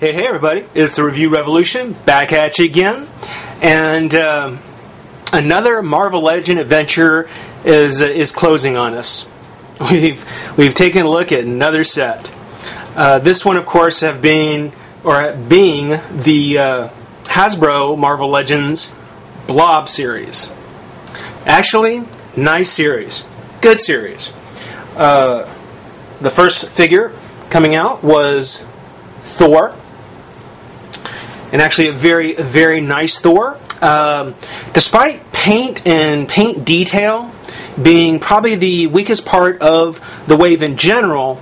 Hey everybody, it's the Review Revolution, back at you again. And another Marvel Legend adventure is closing on us. We've taken a look at another set. This one, of course, being the Hasbro Marvel Legends Blob series. Actually, nice series. Good series. The first figure coming out was Thor. And actually a very, very nice Thor. Despite paint and paint detail being probably the weakest part of the wave in general,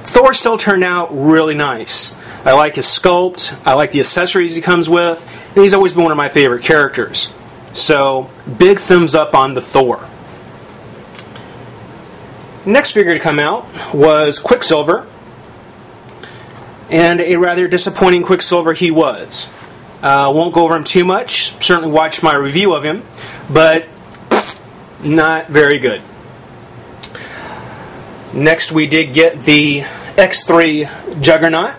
Thor still turned out really nice. I like his sculpt, I like the accessories he comes with, and he's always been one of my favorite characters. So, big thumbs up on the Thor. Next figure to come out was Quicksilver. And a rather disappointing Quicksilver he was. Won't go over him too much. Certainly watch my review of him. But not very good. Next we did get the X3 Juggernaut.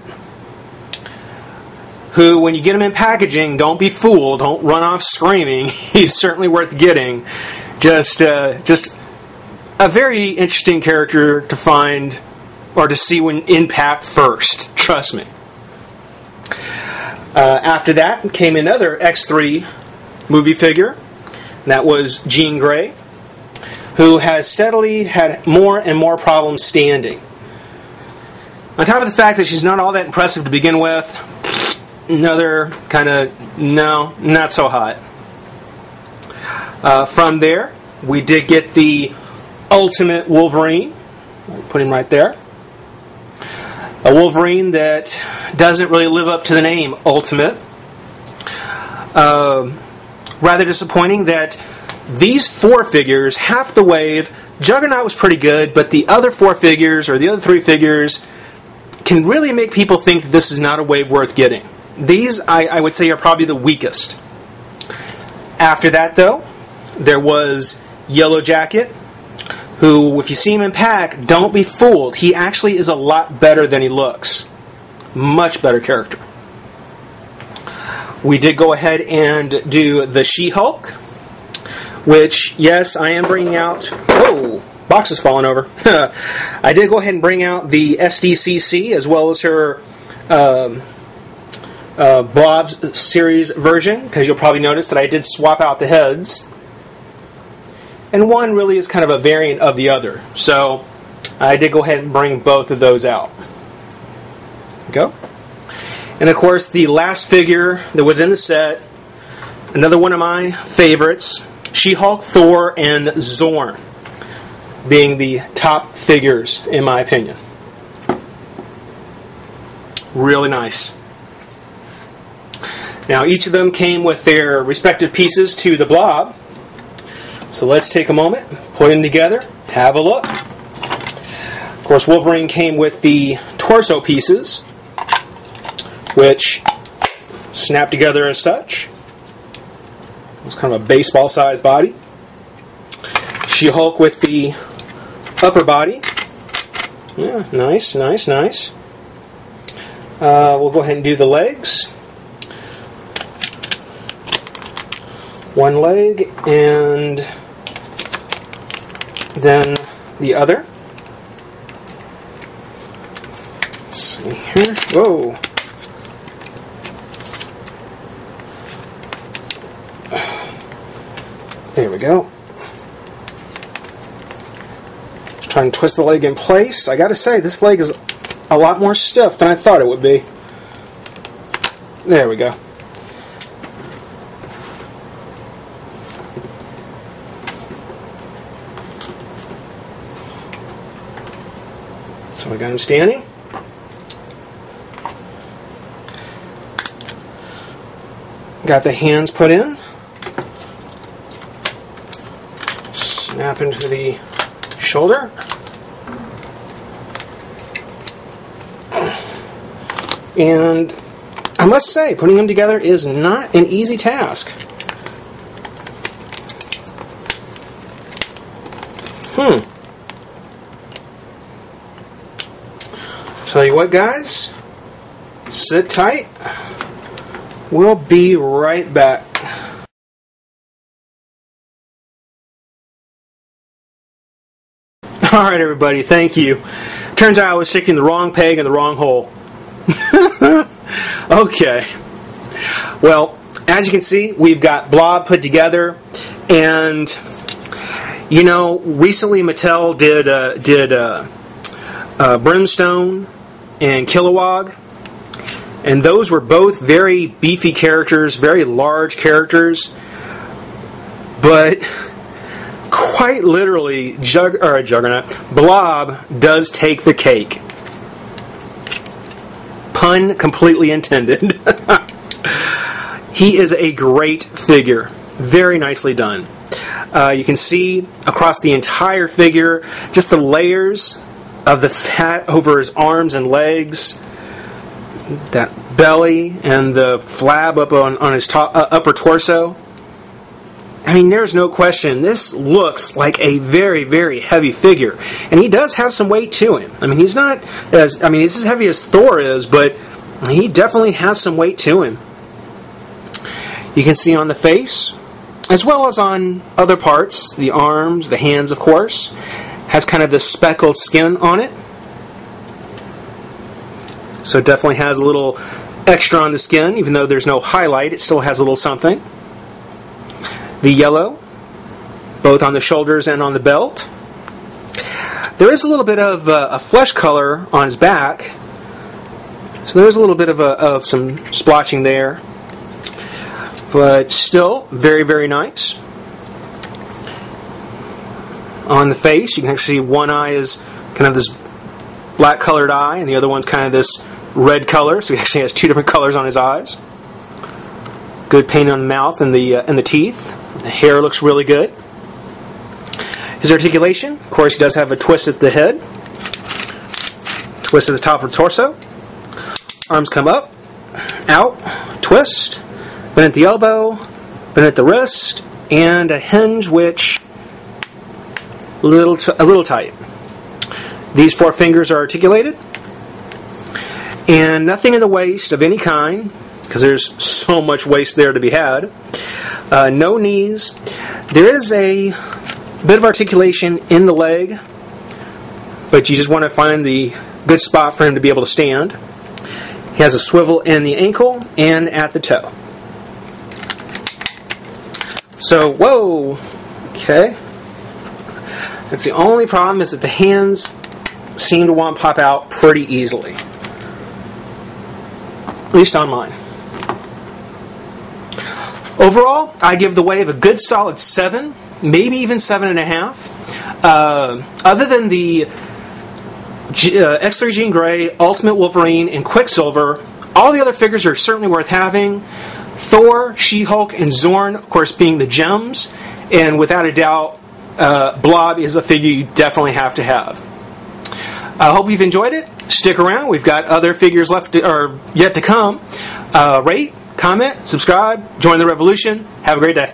Who, when you get him in packaging, don't be fooled. Don't run off screaming. He's certainly worth getting. Just a very interesting character to find or to see when in pack first. Trust me. After that came another X3 movie figure. And that was Jean Grey, who has steadily had more and more problems standing. On top of the fact that she's not all that impressive to begin with, another kind of, no, not so hot. From there, we did get the Ultimate Wolverine. I'll put him right there. A Wolverine that doesn't really live up to the name Ultimate. Rather disappointing that these four figures, half the wave, Juggernaut was pretty good, but the other four figures, or the other three figures, can really make people think that this is not a wave worth getting. These, I would say, are probably the weakest. After that, though, there was Yellow Jacket, who, if you see him in pack, don't be fooled. He actually is a lot better than he looks. Much better character. We did go ahead and do the She-Hulk, which, yes, I am bringing out... Oh, box is falling over. I did go ahead and bring out the SDCC, as well as her Blob series version, because you'll probably notice that I did swap out the heads. And one really is kind of a variant of the other. So I did go ahead and bring both of those out. Go. And of course, the last figure that was in the set, another one of my favorites, She-Hulk, Thor, and Zorn, being the top figures in my opinion. Really nice. Now each of them came with their respective pieces to the Blob. So let's take a moment, put them together, have a look. Of course, Wolverine came with the torso pieces, which snap together as such. It's kind of a baseball-sized body. She-Hulk with the upper body. Yeah, nice, nice, nice. We'll go ahead and do the legs. One leg and then the other. Let's see here. Whoa. There we go. Just trying to twist the leg in place. I gotta say, this leg is a lot more stiff than I thought it would be. There we go. So I got him standing. Got the hands put in. Snap into the shoulder. And I must say, putting them together is not an easy task. Tell you what, guys, Sit tight. We'll be right back. Alright everybody, thank you. Turns out I was sticking the wrong peg in the wrong hole. Okay. Well, as you can see, we've got Blob put together, and you know, recently Mattel did Brimstone and Kilowog, and those were both very beefy characters, very large characters, but quite literally, Juggernaut, Blob does take the cake. Pun completely intended. He is a great figure. Very nicely done. You can see across the entire figure just the layers of the fat over his arms and legs, that belly, and the flab up on his upper torso. I mean, there's no question. This looks like a very, very heavy figure. And he does have some weight to him. I mean, he's not as... I mean, he's as heavy as Thor is, but he definitely has some weight to him. You can see on the face, as well as on other parts, the arms, the hands, of course, has kind of this speckled skin on it. So it definitely has a little extra on the skin, even though there's no highlight, it still has a little something. The yellow, both on the shoulders and on the belt. There is a little bit of a flesh color on his back, so there's a little bit of some splotching there, but still very, very nice. On the face, you can actually see one eye is kind of this black colored eye, and the other one's kind of this red color, so he actually has two different colors on his eyes. Good paint on the mouth and the teeth. The hair looks really good. His articulation, of course, he does have a twist at the head, twist at the top of the torso. Arms come up, out, twist, bend at the elbow, bend at the wrist, and a hinge which a little tight. These four fingers are articulated, and nothing in the waist of any kind, because there's so much waist there to be had. No knees. There is a bit of articulation in the leg, but you just want to find the good spot for him to be able to stand. He has a swivel in the ankle and at the toe. So, whoa! Okay. That's the only problem, is that the hands seem to want to pop out pretty easily. At least on mine. Overall, I give the Wave a good solid 7, maybe even 7.5. Other than the X3 Jean Grey, Ultimate Wolverine, and Quicksilver, all the other figures are certainly worth having. Thor, She-Hulk, and Zorn, of course, being the gems, and without a doubt, Blob is a figure you definitely have to have. I hope you've enjoyed it. Stick around. We've got other figures yet to come. Rate, comment, subscribe, join the revolution. Have a great day.